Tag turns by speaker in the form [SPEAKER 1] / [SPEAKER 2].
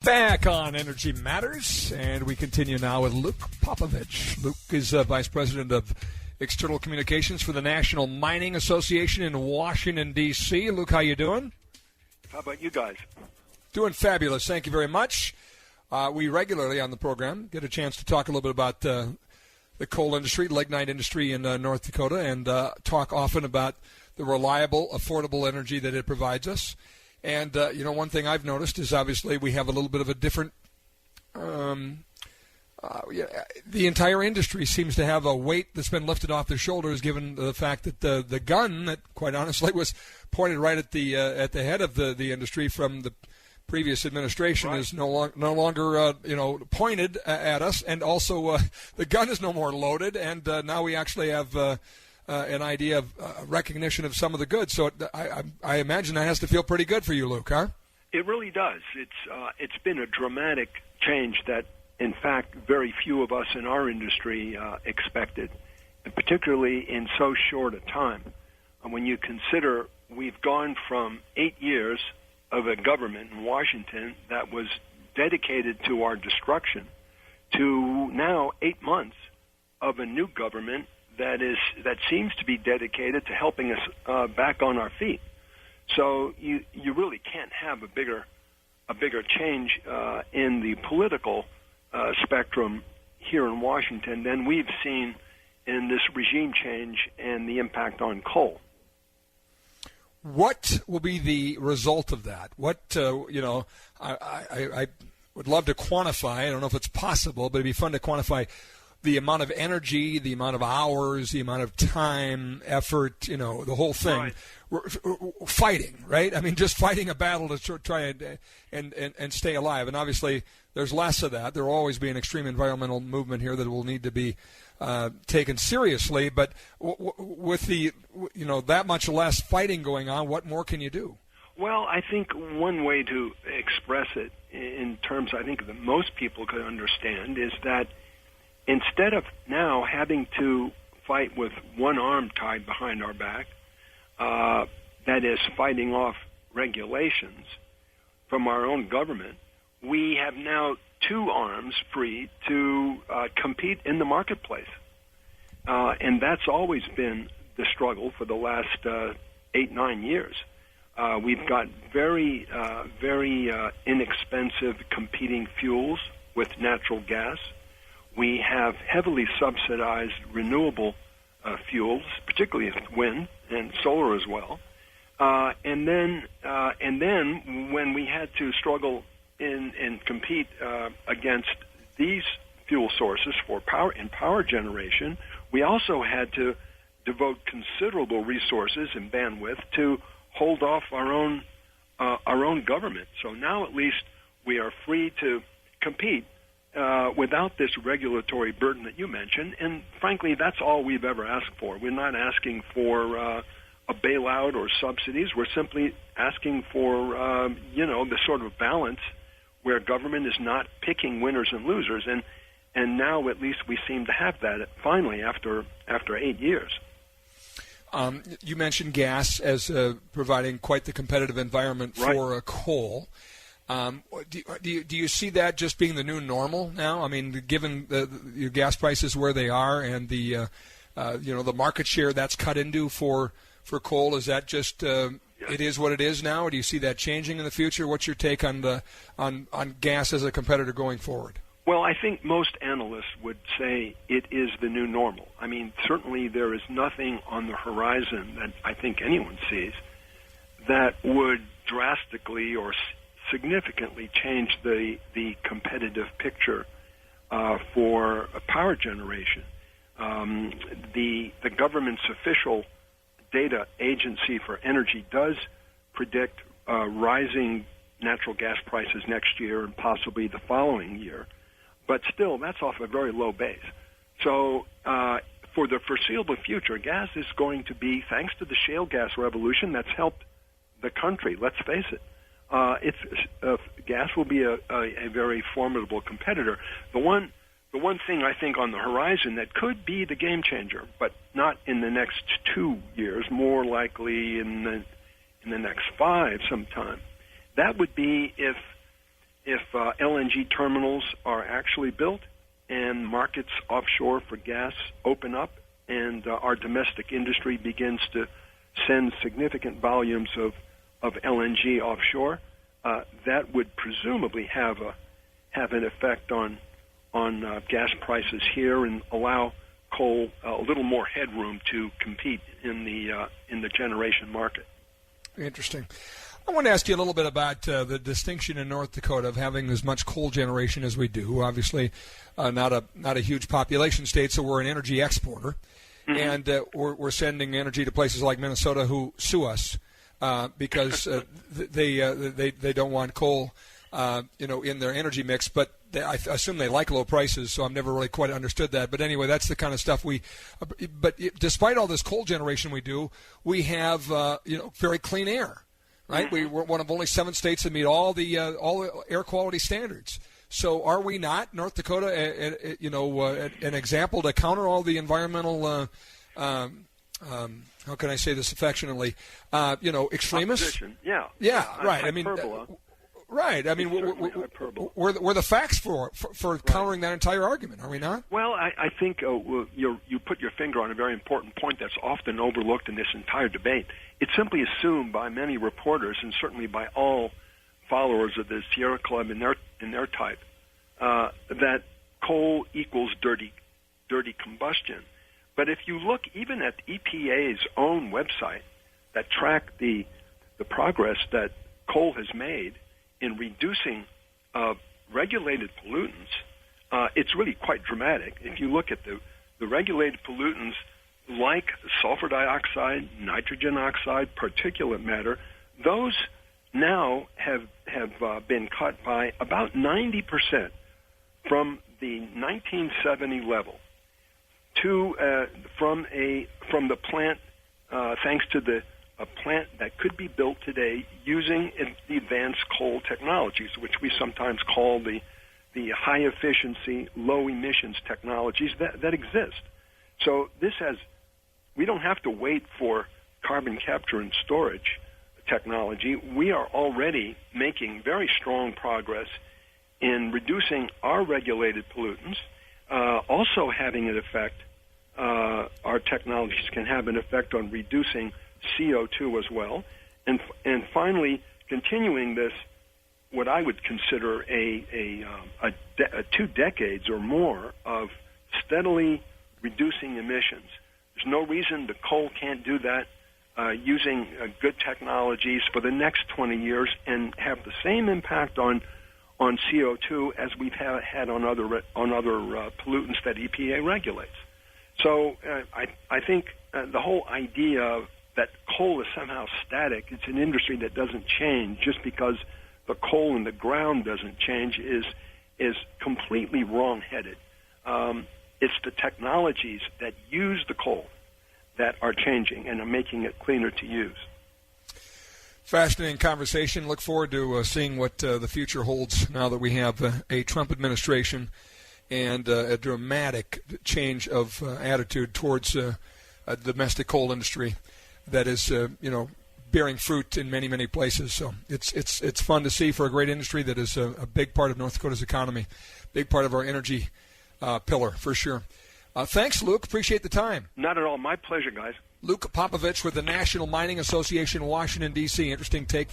[SPEAKER 1] Back on Energy Matters, and we continue now with Luke Popovich. Luke is Vice President of External Communications for the National Mining Association in Washington, D.C. Luke, how you doing?
[SPEAKER 2] How about you guys?
[SPEAKER 1] Doing fabulous. Thank you very much. We regularly on the program get a chance to talk a little bit about the coal industry, lignite industry in North Dakota, and talk often about the reliable, affordable energy that it provides us. And, one thing I've noticed is obviously we have a little bit of a different the entire industry seems to have a weight that's been lifted off their shoulders given the fact that the gun that, quite honestly, was pointed right at the head of the industry from the previous administration is no longer pointed at us. And also the gun is no more loaded, and now we actually have an idea of recognition of some of the goods. So I imagine that has to feel pretty good for you, Luke, huh?
[SPEAKER 2] It really does. It's been a dramatic change that, in fact, very few of us in our industry expected, and particularly in so short a time. When you consider we've gone from 8 years of a government in Washington that was dedicated to our destruction to now 8 months of a new government that seems to be dedicated to helping us back on our feet. So you really can't have a bigger change in the political spectrum here in Washington than we've seen in this regime change and the impact on coal.
[SPEAKER 1] What will be the result of that? What I would love to quantify. I don't know if it's possible, but it'd be fun to quantify the amount of energy, the amount of hours, the amount of time, effort, the whole thing.
[SPEAKER 2] Right.
[SPEAKER 1] We're fighting, right? I mean, just fighting a battle to try and stay alive. And obviously, there's less of that. There will always be an extreme environmental movement here that will need to be taken seriously. But with that much less fighting going on, what more can you do?
[SPEAKER 2] Well, I think one way to express it in terms I think that most people could understand is that instead of now having to fight with one arm tied behind our back, that is fighting off regulations from our own government, we have now two arms free to compete in the marketplace. And that's always been the struggle for the last 8-9 years. We've got very inexpensive competing fuels with natural gas. We have heavily subsidized renewable fuels, particularly wind and solar as well. And then when we had to struggle and compete against these fuel sources for power generation, we also had to devote considerable resources and bandwidth to hold off our own government. So now at least we are free to compete without this regulatory burden that you mentioned. And frankly, that's all we've ever asked for. We're not asking for a bailout or subsidies. We're simply asking for the sort of balance where government is not picking winners and losers. And now at least we seem to have that finally after 8 years.
[SPEAKER 1] You mentioned gas as providing quite the competitive environment for coal. Do you see that just being the new normal now? I mean, given your gas prices where they are and the market share that's cut into for coal, is that just it is what it is now, or do you see that changing in the future? What's your take on on gas as a competitor going forward?
[SPEAKER 2] Well, I think most analysts would say it is the new normal. I mean, certainly there is nothing on the horizon that I think anyone sees that would drastically or significantly change the competitive picture for power generation. The government's official data agency for energy does predict rising natural gas prices next year and possibly the following year. But still, that's off a very low base. So for the foreseeable future, gas is going to be, thanks to the shale gas revolution that's helped the country, let's face it, gas will be a very formidable competitor. The one thing I think on the horizon that could be the game changer, but not in the next 2 years, more likely in the next 5 sometime, that would be if if LNG terminals are actually built and markets offshore for gas open up and our domestic industry begins to send significant volumes of LNG offshore, that would presumably have an effect on gas prices here and allow coal a little more headroom to compete in the generation market.
[SPEAKER 1] Interesting. I want to ask you a little bit about the distinction in North Dakota of having as much coal generation as we do. Obviously, not a huge population state, so we're an energy exporter, and we're sending energy to places like Minnesota who sue us because they don't want coal, in their energy mix. But I assume they like low prices, so I've never really quite understood that. But anyway, that's the kind of stuff But despite all this coal generation we do, we have very clean air. Right, we're one of only 7 states that meet all the air quality standards. So, are we not, North Dakota, an example to counter all the environmental? How can I say this affectionately? Extremists.
[SPEAKER 2] Opposition. Yeah.
[SPEAKER 1] Right.
[SPEAKER 2] Hyperbola.
[SPEAKER 1] Right. I mean, we're the facts for countering that entire argument, are we not?
[SPEAKER 2] Well, I think you put your finger on a very important point that's often overlooked in this entire debate. It's simply assumed by many reporters and certainly by all followers of the Sierra Club in their type that coal equals dirty combustion. But if you look even at EPA's own website that track the progress that coal has made in reducing regulated pollutants, it's really quite dramatic. If you look at the regulated pollutants like sulfur dioxide, nitrogen oxide, particulate matter, those now have been cut by about 90% from the 1970 level to from the plant, thanks to a plant that could be built today using the advanced coal technologies, which we sometimes call the high efficiency, low emissions technologies that exist. So we don't have to wait for carbon capture and storage technology. We are already making very strong progress in reducing our regulated pollutants, also having an effect. Our technologies can have an effect on reducing CO2 as well, and finally continuing this, what I would consider a 2 decades or more of steadily reducing emissions. There's no reason the coal can't do that using good technologies for the next 20 years and have the same impact on CO2 as we've had on other pollutants that EPA regulates. So I think the whole idea that coal is somehow static, it's an industry that doesn't change just because the coal in the ground doesn't change is completely wrong-headed. It's the technologies that use the coal that are changing and are making it cleaner to use.
[SPEAKER 1] Fascinating conversation. Look forward to seeing what the future holds now that we have a Trump administration and a dramatic change of attitude towards a domestic coal industry that is, bearing fruit in many, many places. So it's fun to see for a great industry that is a big part of North Dakota's economy, big part of our energy pillar for sure. Thanks, Luke. Appreciate the time.
[SPEAKER 2] Not at all. My pleasure, guys.
[SPEAKER 1] Luke Popovich with the National Mining Association, Washington, D.C. Interesting take there.